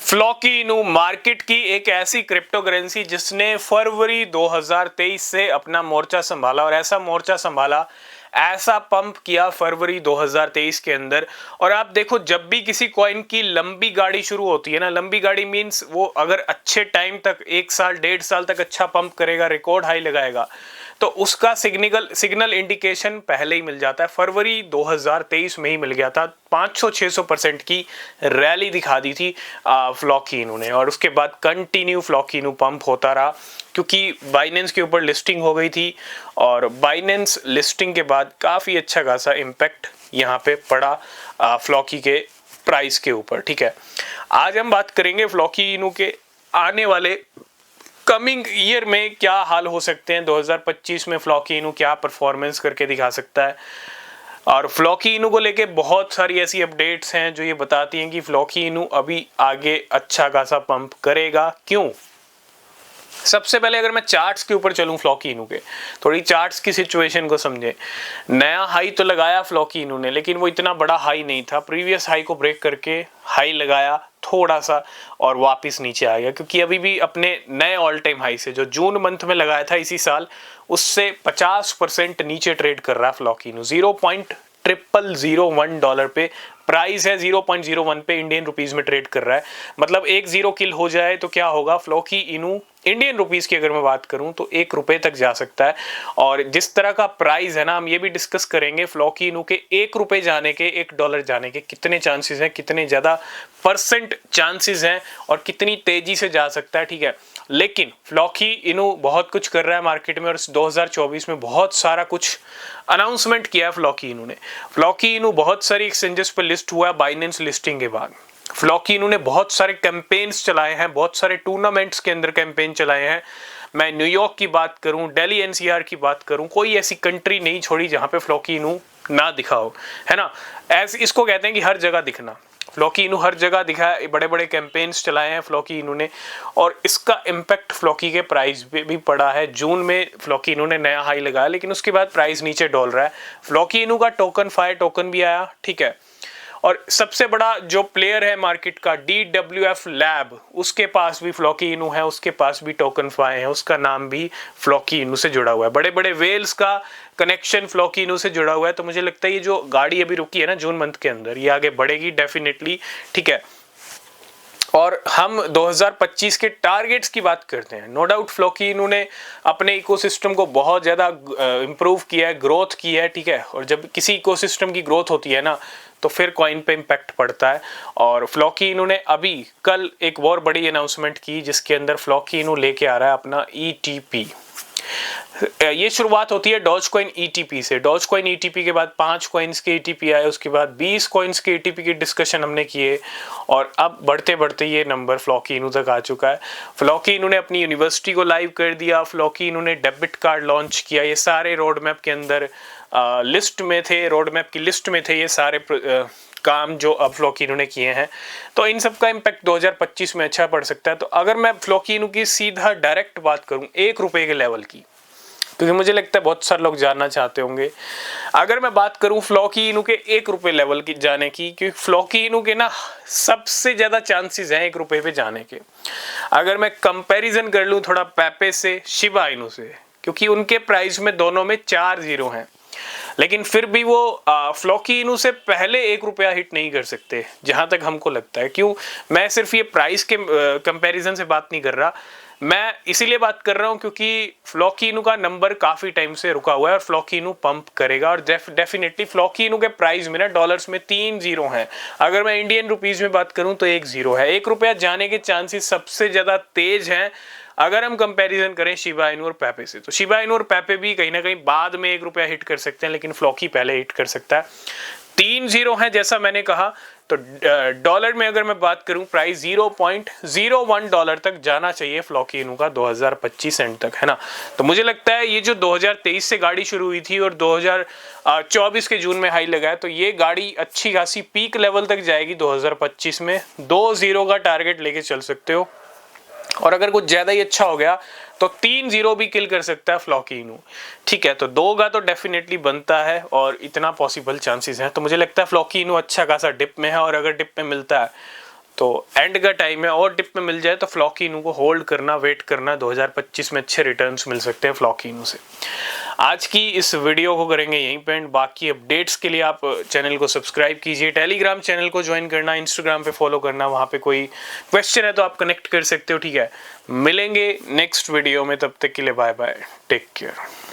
फ्लॉकीनू market की एक ऐसी क्रिप्टो करेंसी जिसने फरवरी 2023 से अपना मोर्चा संभाला और ऐसा मोर्चा संभाला, ऐसा पंप किया फरवरी 2023 के अंदर। और आप देखो, जब भी किसी कॉइन की लंबी गाड़ी शुरू होती है ना, लंबी गाड़ी मींस वो अगर अच्छे टाइम तक 1 साल 1.5 साल तक अच्छा पंप करेगा, रिकॉर्ड हाई लगाएगा, तो उसका सिग्नल इंडिकेशन पहले ही मिल जाता है। फरवरी 2023 में ही मिल गया था। 500-600% की रैली दिखा दी थी फ्लॉकीनू ने, और उसके बाद कंटिन्यू फ्लॉकीनू पंप होता रहा क्योंकि बाइनेंस के ऊपर लिस्टिंग हो गई थी। और बाइनेंस लिस्टिंग के बाद काफ़ी अच्छा खासा इम्पैक्ट यहाँ पे पड़ा फ्लॉकी के प्राइस के ऊपर। ठीक है, आज हम बात करेंगे फ्लॉकीनू के आने वाले कमिंग ईयर में क्या हाल हो सकते हैं। 2025 में फ्लॉकीनू क्या परफॉर्मेंस करके दिखा सकता है, और फ्लॉकीनू को लेके बहुत सारी ऐसी अपडेट्स हैं जो ये बताती हैं कि फ्लॉकीनू अभी आगे अच्छा खासा पंप करेगा। क्यों? सबसे पहले अगर मैं चार्ट्स के ऊपर चलूं फ्लॉकीनू के, थोड़ी चार्ट्स की सिचुएशन को समझे। नया हाई तो लगाया फ्लॉकीनू ने, लेकिन वो इतना बड़ा हाई नहीं था। प्रीवियस हाई को ब्रेक करके हाई लगाया थोड़ा सा और वापस नीचे आ गया, क्योंकि अभी भी अपने नए ऑल टाइम हाई से जो जून मंथ में लगाया था इसी साल, उससे 50% नीचे ट्रेड कर रहा है फ्लॉकीनू। $0.0001 पे प्राइस है, 0.01 पे इंडियन रुपीज में ट्रेड कर रहा है। मतलब एक जीरो किल हो जाए तो क्या होगा, फ्लॉकीनू इंडियन रुपीज की अगर मैं बात करूं तो ₹1 तक जा सकता है। और जिस तरह का प्राइस है ना, हम ये भी डिस्कस करेंगे फ्लॉकीनू के ₹1 जाने के, $1 जाने के कितने चांसेस हैं, कितने ज्यादा परसेंट चांसेस हैं और कितनी तेजी से जा सकता है। ठीक है, लेकिन फ्लॉकीनू बहुत कुछ कर रहा है मार्केट में, और 2024 में बहुत सारा कुछ अनाउंसमेंट किया है फ्लॉकीनू ने। फ्लॉकीनू बहुत सारी एक्सचेंजेस पर लिस्ट हुआ है बाइनेंस लिस्टिंग के बाद। फ्लॉकीनू ने बहुत सारे कैंपेन्स चलाए हैं, बहुत सारे टूर्नामेंट्स के अंदर कैंपेन चलाए हैं। मैं न्यूयॉर्क की बात करूं, दिल्ली एनसीआर की बात करूं, कोई ऐसी कंट्री नहीं छोड़ी जहां पे फ्लॉकीनू ना दिखा हो, है ना। इसको कहते हैं कि हर जगह दिखना। फ्लॉकीनू हर जगह दिखा है, बड़े बड़े कैंपेन्स चलाए हैं फ्लॉकीनू ने, और इसका इम्पैक्ट फ्लॉकी के प्राइस पे भी पड़ा है। जून में फ्लॉकीनू ने नया हाई लगाया, लेकिन उसके बाद प्राइस नीचे डोल रहा है। फ्लॉकीनू का टोकन फायर टोकन भी आया, ठीक है। और सबसे बड़ा जो प्लेयर है मार्केट का, DWF लैब, उसके पास भी फ्लॉकीनू है, उसके पास भी टोकन फाई है, उसका नाम भी फ्लॉकीनू से जुड़ा हुआ है। बड़े बड़े वेल्स का कनेक्शन फ्लॉकीनू से जुड़ा हुआ है। तो मुझे लगता है ये जो गाड़ी अभी रुकी है ना जून मंथ के अंदर, ये आगे बढ़ेगी डेफिनेटली। ठीक है, और हम 2025 के टारगेट्स की बात करते हैं। नो डाउट फ्लॉकीनू ने अपने इकोसिस्टम को बहुत ज़्यादा इम्प्रूव किया है, ग्रोथ की है। ठीक है, और जब किसी इकोसिस्टम की ग्रोथ होती है ना, तो फिर कॉइन पे इम्पैक्ट पड़ता है। और फ्लॉकीनू ने अभी कल एक और बड़ी अनाउंसमेंट की, जिसके अंदर फ्लॉकीनू लेके आ रहा है अपना ETP। ये शुरुआत होती है डॉज कॉइन ETP से। डॉज कॉइन ETP के बाद 5 कॉइन्स के ETP आए, उसके बाद 20 कॉइन्स के ETP की डिस्कशन हमने किए, और अब बढ़ते बढ़ते ये नंबर फ्लॉकीनू तक आ चुका है। फ्लॉकीनू ने अपनी यूनिवर्सिटी को लाइव कर दिया, फ्लॉकीनू ने डेबिट कार्ड लॉन्च किया। ये सारे रोड मैप के अंदर लिस्ट में थे, रोड मैप की लिस्ट में थे ये सारे काम जो अब फ्लॉकीनू ने किए हैं। तो इन सब का इम्पैक्ट 2025 में अच्छा पड़ सकता है। तो अगर मैं फ्लॉकीनू की सीधा डायरेक्ट बात करूं ₹1 के लेवल की, क्योंकि मुझे लगता है बहुत सारे लोग जानना चाहते होंगे, अगर मैं बात करूं फ्लॉकीनू के ₹1 लेवल की जाने की, क्योंकि फ्लॉकीनू के ना सबसे ज्यादा चांसेस हैं ₹1 पे जाने के। अगर मैं कंपैरिजन कर लूं थोड़ा पेपे से, शिबा इनू से, क्योंकि उनके प्राइस में दोनों में 4 जीरो हैं, लेकिन फिर भी वो फ्लॉकीनू से पहले ₹1 हिट नहीं कर सकते जहां तक हमको लगता है। क्यों? मैं सिर्फ ये प्राइस के कंपैरिजन से बात नहीं कर रहा, मैं इसीलिए बात कर रहा हूं क्योंकि फ्लॉकीनू का नंबर काफी टाइम से रुका हुआ है और फ्लॉकीनू पंप करेगा। और डेफिनेटली फ्लॉकीनू के प्राइस में ना डॉलर्स में 3 जीरो हैं। अगर मैं इंडियन रुपीज में बात करूं तो 1 जीरो है। ₹1 जाने के चांसेस सबसे ज्यादा तेज हैं अगर हम कंपैरिजन करें शिबा इनू और पेपे से। तो शिबा इनू और पेपे भी कहीं ना कहीं बाद में ₹1 हिट कर सकते हैं, लेकिन फ्लॉकी पहले हिट कर सकता है। 3 जीरो है जैसा मैंने कहा। तो डॉलर में अगर मैं बात करूं, प्राइस $0.01 तक जाना चाहिए फ्लॉकीनू का 2025 एंड तक, है ना। तो मुझे लगता है ये जो 2023 से गाड़ी शुरू हुई थी और 2024 के जून में हाई लगा है, तो ये गाड़ी अच्छी खासी पीक लेवल तक जाएगी 2025 में। 2 जीरो का टारगेट लेके चल सकते हो, और अगर कुछ ज्यादा ही अच्छा हो गया तो 3 जीरो भी किल कर सकता है फ्लॉकीनू। ठीक है, तो 2 का तो डेफिनेटली बनता है और इतना पॉसिबल चांसेस हैं। तो मुझे लगता है फ्लॉकीनू अच्छा खासा डिप में है, और अगर डिप में मिलता है तो एंड का टाइम है, और डिप में मिल जाए तो फ्लॉकीनू को होल्ड करना, वेट करना, 2025 में अच्छे रिटर्न्स मिल सकते हैं फ्लॉकीनू से। आज की इस वीडियो को करेंगे यहीं पे एंड। बाकी अपडेट्स के लिए आप चैनल को सब्सक्राइब कीजिए, टेलीग्राम चैनल को ज्वाइन करना, इंस्टाग्राम पे फॉलो करना, वहाँ पे कोई क्वेश्चन है तो आप कनेक्ट कर सकते हो, ठीक है। मिलेंगे नेक्स्ट वीडियो में, तब तक के लिए बाय बाय, टेक केयर।